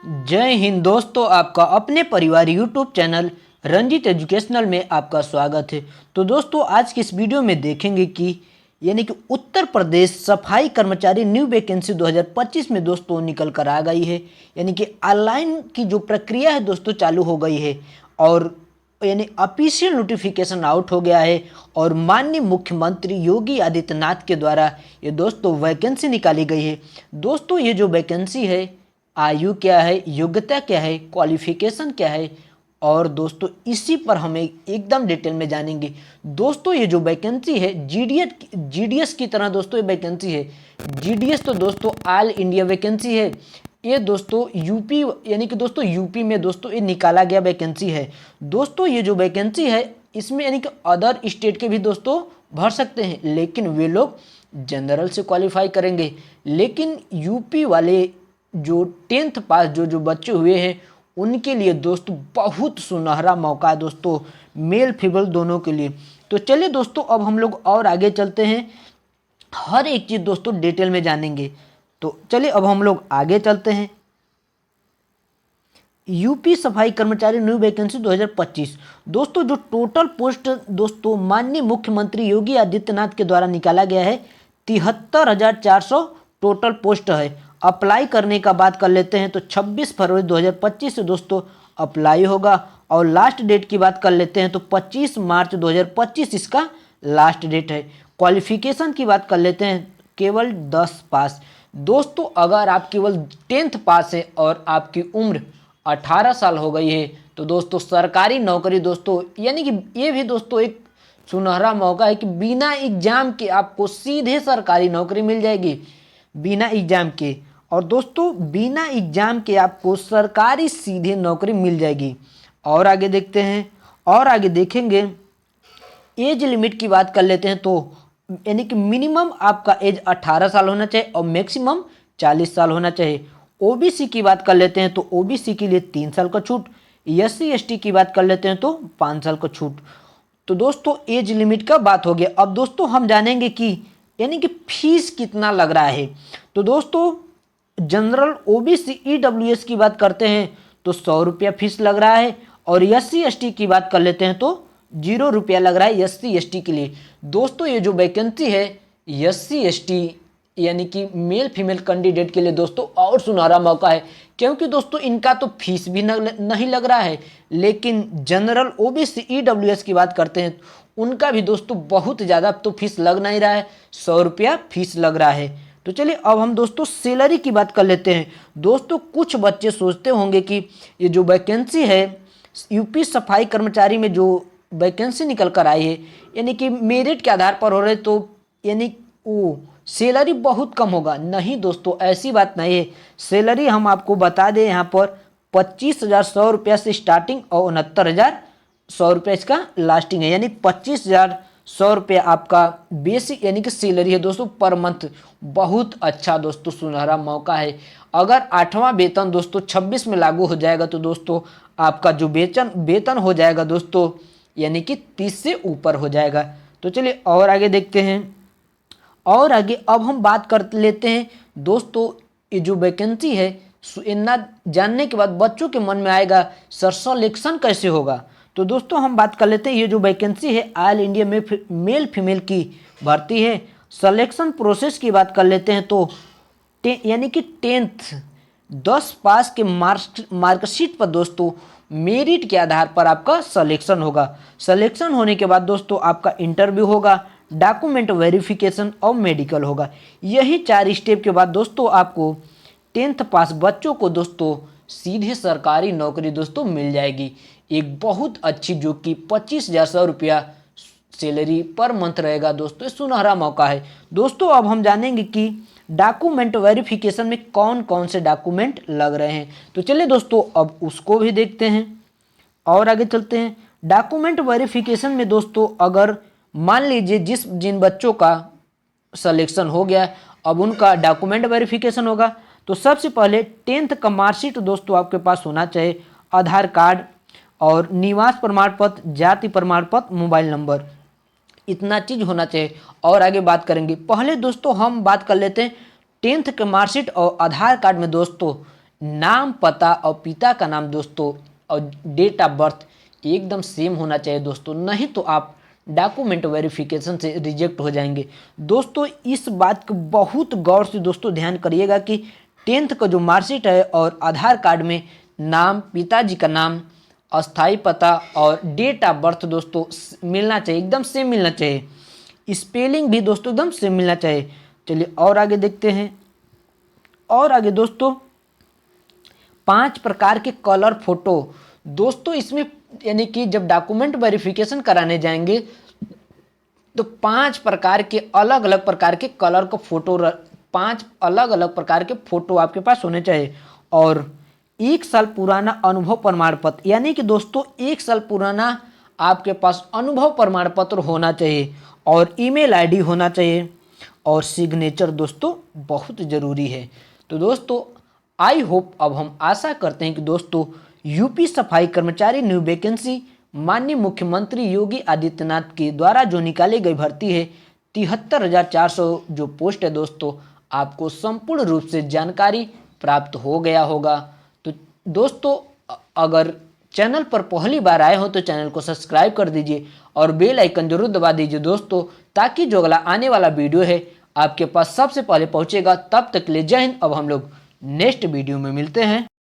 जय हिंद दोस्तों, आपका अपने परिवार यूट्यूब चैनल रंजीत एजुकेशनल में आपका स्वागत है। तो दोस्तों, आज की इस वीडियो में देखेंगे कि उत्तर प्रदेश सफाई कर्मचारी न्यू वैकेंसी 2025 में दोस्तों निकल कर आ गई है। ऑनलाइन की जो प्रक्रिया है दोस्तों चालू हो गई है और ऑफिशियल नोटिफिकेशन आउट हो गया है और माननीय मुख्यमंत्री योगी आदित्यनाथ के द्वारा ये दोस्तों वैकेंसी निकाली गई है। दोस्तों, ये जो वैकेंसी है, आयु क्या है, योग्यता क्या है, क्वालिफिकेशन क्या है, और दोस्तों इसी पर हम एकदम डिटेल में जानेंगे। दोस्तों, ये जो वैकेंसी है जीडीएस की तरह दोस्तों ये वैकेंसी है। जीडीएस तो दोस्तों ऑल इंडिया वैकेंसी है। ये दोस्तों यूपी दोस्तों यूपी में दोस्तों ये निकाला गया वैकेंसी है। दोस्तों, ये जो वैकेंसी है इसमें अदर स्टेट के भी दोस्तों भर सकते हैं, लेकिन वे लोग जनरल से क्वालिफाई करेंगे। लेकिन यूपी वाले जो 10th पास जो बच्चे हुए हैं उनके लिए दोस्तों बहुत सुनहरा मौका है दोस्तों, मेल फीमेल दोनों के लिए। तो चलिए दोस्तों, अब हम लोग और आगे चलते हैं, हर एक चीज़ दोस्तों डिटेल में जानेंगे। तो चलिए अब हम लोग आगे चलते हैं। यूपी सफाई कर्मचारी न्यू वैकेंसी 2025 दोस्तों, जो टोटल पोस्ट दोस्तों माननीय मुख्यमंत्री योगी आदित्यनाथ के द्वारा निकाला गया है 73,400 टोटल पोस्ट है। अप्लाई करने का बात कर लेते हैं तो 26 फरवरी 2025 से दोस्तों अप्लाई होगा और लास्ट डेट की बात कर लेते हैं तो 25 मार्च 2025 इसका लास्ट डेट है। क्वालिफिकेशन की बात कर लेते हैं, केवल 10 पास। दोस्तों, अगर आप केवल 10th पास है और आपकी उम्र 18 साल हो गई है तो दोस्तों सरकारी नौकरी दोस्तों ये भी दोस्तों एक सुनहरा मौका है कि बिना एग्जाम के आपको सीधे सरकारी नौकरी मिल जाएगी, बिना एग्जाम के। और दोस्तों बिना एग्जाम के आपको सरकारी सीधे नौकरी मिल जाएगी। और आगे देखते हैं, और आगे देखेंगे एज लिमिट की बात कर लेते हैं तो मिनिमम आपका एज 18 साल होना चाहिए और मैक्सिमम 40 साल होना चाहिए। ओबीसी की बात कर लेते हैं तो ओबीसी के लिए 3 साल का छूट, एससी एसटी की बात कर लेते हैं तो 5 साल का छूट। तो दोस्तों एज लिमिट का बात हो गया। अब दोस्तों हम जानेंगे कि फीस कितना लग रहा है। तो दोस्तों जनरल ओबीसी ईडब्ल्यूएस की बात करते हैं तो 100 रुपया फीस लग रहा है और एससी एसटी की बात कर लेते हैं तो 0 रुपया लग रहा है एससी एसटी के लिए। दोस्तों ये जो वैकेंसी है SC ST male female candidate के लिए दोस्तों और सुनहरा मौका है, क्योंकि दोस्तों इनका तो फीस भी नहीं लग रहा है। लेकिन जनरल ओबीसी ईडब्ल्यूएस की बात करते हैं उनका भी दोस्तों बहुत ज़्यादा तो फीस लग नहीं रहा है, 100 रुपया फीस लग रहा है। तो चलिए अब हम दोस्तों सैलरी की बात कर लेते हैं। दोस्तों कुछ बच्चे सोचते होंगे कि ये जो वैकेंसी है यूपी सफाई कर्मचारी में जो वैकेंसी निकल कर आई है मेरिट के आधार पर हो रहे तो वो सैलरी बहुत कम होगा। नहीं दोस्तों, ऐसी बात नहीं है। सैलरी हम आपको बता दें यहाँ पर 25,100 रुपया से स्टार्टिंग और 69,100 रुपया इसका लास्टिंग है। 25,100 रुपया आपका बेसिक सैलरी है दोस्तों पर मंथ। बहुत अच्छा दोस्तों सुनहरा मौका है। अगर 8वां वेतन दोस्तों 26 में लागू हो जाएगा तो दोस्तों आपका जो वेतन हो जाएगा दोस्तों 30 से ऊपर हो जाएगा। तो चलिए और आगे देखते हैं, और आगे अब हम बात कर लेते हैं दोस्तों ये जो वैकेंसी है इतना जानने के बाद बच्चों के मन में आएगा सर सिलेक्शन कैसे होगा। तो दोस्तों हम बात कर लेते हैं, ये जो वैकेंसी है ऑल इंडिया में मेल फीमेल की भर्ती है। सिलेक्शन प्रोसेस की बात कर लेते हैं तो 10th 10 पास के मार्कशीट पर दोस्तों मेरिट के आधार पर आपका सिलेक्शन होगा। सिलेक्शन होने के बाद दोस्तों आपका इंटरव्यू होगा, डॉक्यूमेंट वेरिफिकेशन और मेडिकल होगा। यही 4 स्टेप के बाद दोस्तों आपको 10th पास बच्चों को दोस्तों सीधे सरकारी नौकरी दोस्तों मिल जाएगी। एक बहुत अच्छी जो कि 25,100 रुपया सैलरी पर मंथ रहेगा दोस्तों, सुनहरा मौका है। दोस्तों अब हम जानेंगे कि डॉक्यूमेंट वेरिफिकेशन में कौन कौन से डॉक्यूमेंट लग रहे हैं। तो चलिए दोस्तों अब उसको भी देखते हैं और आगे चलते हैं। डॉक्यूमेंट वेरिफिकेशन में दोस्तों अगर मान लीजिए जिन बच्चों का सिलेक्शन हो गया अब उनका डॉक्यूमेंट वेरिफिकेशन होगा तो सबसे पहले 10th का मार्कशीट दोस्तों आपके पास होना चाहिए, आधार कार्ड और निवास प्रमाण पत्र, जाति प्रमाण पत्र, मोबाइल नंबर, इतना चीज़ होना चाहिए। और आगे बात करेंगे। पहले दोस्तों हम बात कर लेते हैं 10th के मार्कशीट और आधार कार्ड में दोस्तों नाम, पता और पिता का नाम दोस्तों और डेट ऑफ बर्थ एकदम सेम होना चाहिए दोस्तों, नहीं तो आप डॉक्यूमेंट वेरिफिकेशन से रिजेक्ट हो जाएंगे। दोस्तों इस बात को बहुत गौर से दोस्तों ध्यान करिएगा कि 10th का जो मार्कशीट है और आधार कार्ड में नाम, पिताजी का नाम, अस्थाई पता और डेट ऑफ बर्थ दोस्तों मिलना चाहिए, एकदम सेम मिलना चाहिए। स्पेलिंग भी दोस्तों एकदम सेम मिलना चाहिए। चलिए और आगे देखते हैं। और आगे दोस्तों 5 प्रकार के कलर फोटो दोस्तों इसमें, यानी कि जब डॉक्यूमेंट वेरिफिकेशन कराने जाएंगे तो 5 प्रकार के अलग अलग प्रकार के कलर का फोटो, 5 अलग अलग प्रकार के फोटो आपके पास होने चाहिए। और 1 साल पुराना अनुभव प्रमाण पत्र, यानी कि दोस्तों 1 साल पुराना आपके पास अनुभव प्रमाण पत्र होना चाहिए और ईमेल आईडी होना चाहिए और सिग्नेचर दोस्तों बहुत ज़रूरी है। तो दोस्तों आई होप, अब हम आशा करते हैं कि दोस्तों यूपी सफाई कर्मचारी न्यू वैकेंसी माननीय मुख्यमंत्री योगी आदित्यनाथ के द्वारा जो निकाली गई भर्ती है 73,400 जो पोस्ट है दोस्तों, आपको संपूर्ण रूप से जानकारी प्राप्त हो गया होगा। तो दोस्तों अगर चैनल पर पहली बार आए हो तो चैनल को सब्सक्राइब कर दीजिए और बेल आइकन जरूर दबा दीजिए दोस्तों, ताकि जो अगला आने वाला वीडियो है आपके पास सबसे पहले पहुंचेगा। तब तक के लिए जय हिंद। अब हम लोग नेक्स्ट वीडियो में मिलते हैं।